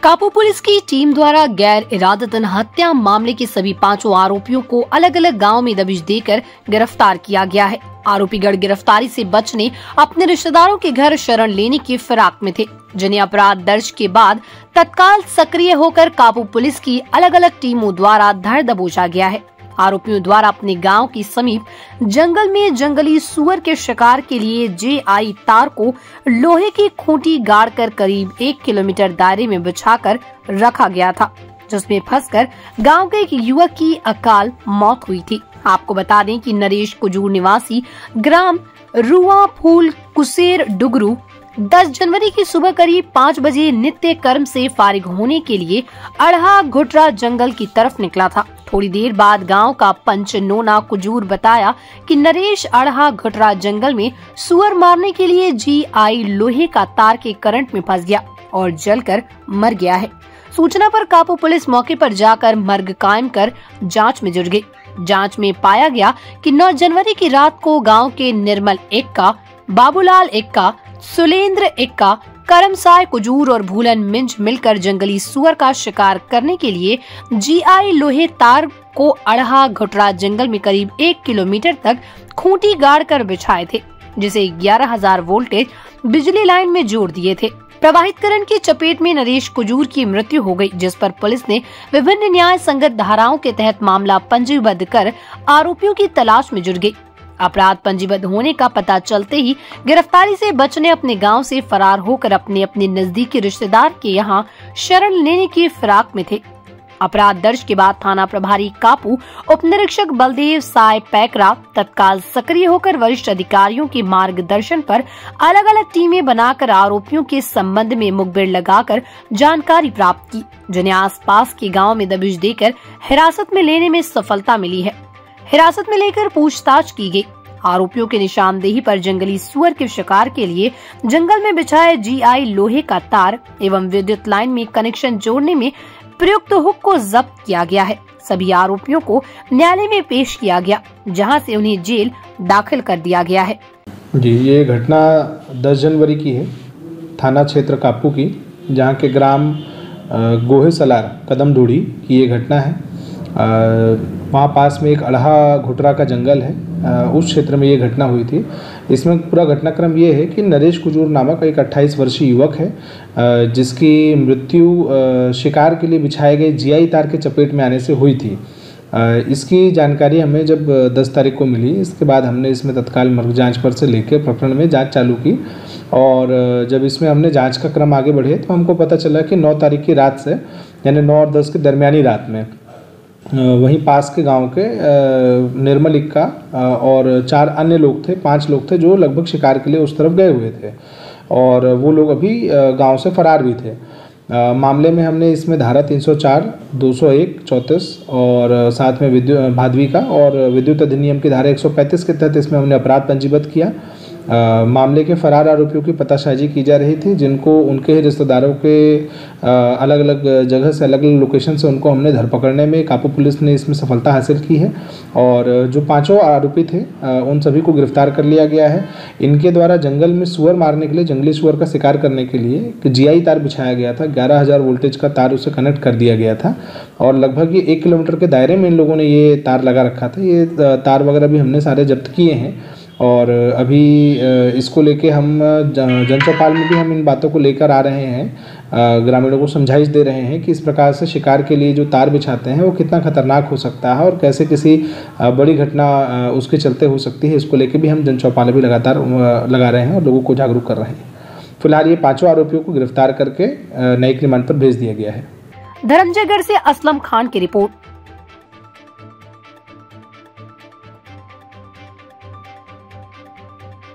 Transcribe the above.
कापू पुलिस की टीम द्वारा गैर इरादतन हत्या मामले के सभी 5 आरोपियों को अलग अलग गांव में दबिश देकर गिरफ्तार किया गया है। आरोपीगण गिरफ्तारी से बचने अपने रिश्तेदारों के घर शरण लेने की फिराक में थे, जिन्हें अपराध दर्ज के बाद तत्काल सक्रिय होकर कापू पुलिस की अलग अलग टीमों द्वारा धर दबोचा गया है। आरोपियों द्वारा अपने गांव के समीप जंगल में जंगली सुअर के शिकार के लिए JI तार को लोहे की खूंटी गाड़कर करीब 1 किलोमीटर दायरे में बिछाकर रखा गया था, जिसमें फंसकर गांव के एक युवक की अकाल मौत हुई थी। आपको बता दें कि नरेश कुजूर निवासी ग्राम रुआ फूल कुसेर डुगरू 10 जनवरी की सुबह करीब 5 बजे नित्य कर्म से फारिग होने के लिए अड़हा घुटरा जंगल की तरफ निकला था। थोड़ी देर बाद गांव का पंच नोना कुजूर बताया कि नरेश अड़हा घुटरा जंगल में सुअर मारने के लिए JI लोहे का तार के करंट में फंस गया और जलकर मर गया है। सूचना पर कापू पुलिस मौके पर जाकर मर्ग कायम कर जांच में जुट गई। जांच में पाया गया कि 9 जनवरी की रात को गांव के निर्मल एक्का, बाबूलाल एक्का, सुलेंद्र एक्का, करमसाय कुजूर और भूलन मिंज मिलकर जंगली सुअर का शिकार करने के लिए JI लोहे तार को अड़हा घुटरा जंगल में करीब 1 किलोमीटर तक खूंटी गाड़कर बिछाए थे, जिसे 11,000 वोल्टेज बिजली लाइन में जोड़ दिए थे। प्रवाहित करंट की चपेट में नरेश कुजूर की मृत्यु हो गई, जिस पर पुलिस ने विभिन्न न्याय संगत धाराओं के तहत मामला पंजीबद्ध कर आरोपियों की तलाश में जुट गई। अपराध पंजीबद्ध होने का पता चलते ही गिरफ्तारी से बचने अपने गांव से फरार होकर अपने नजदीकी रिश्तेदार के यहां शरण लेने की फिराक में थे। अपराध दर्ज के बाद थाना प्रभारी कापू उप निरीक्षक बलदेव साय पैकरा तत्काल सक्रिय होकर वरिष्ठ अधिकारियों के मार्गदर्शन पर अलग अलग टीमें बनाकर आरोपियों के संबंध में मुखबिर लगाकर जानकारी प्राप्त की, जिन्हें आसपास के गाँव में दबिश देकर हिरासत में लेने में सफलता मिली है। हिरासत में लेकर पूछताछ की गई। आरोपियों के निशानदेही पर जंगली सुअर के शिकार के लिए जंगल में बिछाए JI लोहे का तार एवं विद्युत लाइन में कनेक्शन जोड़ने में प्रयुक्त हुक को जब्त किया गया है। सभी आरोपियों को न्यायालय में पेश किया गया, जहां से उन्हें जेल दाखिल कर दिया गया है। जी, ये घटना 10 जनवरी की है, थाना क्षेत्र कापू की, जहां के ग्राम गोहे सलार कदम ढूढ़ी की ये घटना है। वहाँ पास में एक अड़हा घुटरा का जंगल है, उस क्षेत्र में ये घटना हुई थी। इसमें पूरा घटनाक्रम ये है कि नरेश कुजूर नामक एक 28 वर्षीय युवक है, जिसकी मृत्यु शिकार के लिए बिछाए गए JI तार के चपेट में आने से हुई थी। इसकी जानकारी हमें जब 10 तारीख को मिली, इसके बाद हमने इसमें तत्काल मर्ग जांच पर से लेकर प्रकरण में जांच चालू की और जब इसमें हमने जांच का क्रम आगे बढ़े तो हमको पता चला कि 9 तारीख की रात से, यानी 9 और 10 के दरमियानी रात में वहीं पास के गांव के निर्मल इक्का और 4 अन्य लोग थे, 5 लोग थे जो लगभग शिकार के लिए उस तरफ गए हुए थे और वो लोग अभी गांव से फरार भी थे। मामले में हमने इसमें धारा 304, 201, 34 और साथ में भादवी का और विद्युत अधिनियम की धारा 135 के तहत इसमें हमने अपराध पंजीबद्ध किया। मामले के फरार आरोपियों की पतासाजी की जा रही थी, जिनको उनके ही रिश्तेदारों के अलग अलग जगह से, अलग अलग लोकेशन से उनको हमने धरपकड़ने में कापू पुलिस ने इसमें सफलता हासिल की है और जो 5 आरोपी थे उन सभी को गिरफ्तार कर लिया गया है। इनके द्वारा जंगल में सुअर मारने के लिए, जंगली सुअर का शिकार करने के लिए एक JI तार बिछाया गया था, 11,000 वोल्टेज का तार उसे कनेक्ट कर दिया गया था और लगभग ये 1 किलोमीटर के दायरे में इन लोगों ने ये तार लगा रखा था। ये तार वगैरह भी हमने सारे जब्त किए हैं और अभी इसको लेके हम जन चौपाल में भी हम इन बातों को लेकर आ रहे हैं, ग्रामीणों को समझाइश दे रहे हैं कि इस प्रकार से शिकार के लिए जो तार बिछाते हैं वो कितना खतरनाक हो सकता है और कैसे किसी बड़ी घटना उसके चलते हो सकती है। इसको लेके भी हम जन चौपाल भी लगातार लगा रहे हैं और लोगों को जागरूक कर रहे हैं। फिलहाल ये 5 आरोपियों को गिरफ्तार करके न्यायिक रिमांड पर भेज दिया गया है। धर्मजयगढ़ से असलम खान की रिपोर्ट।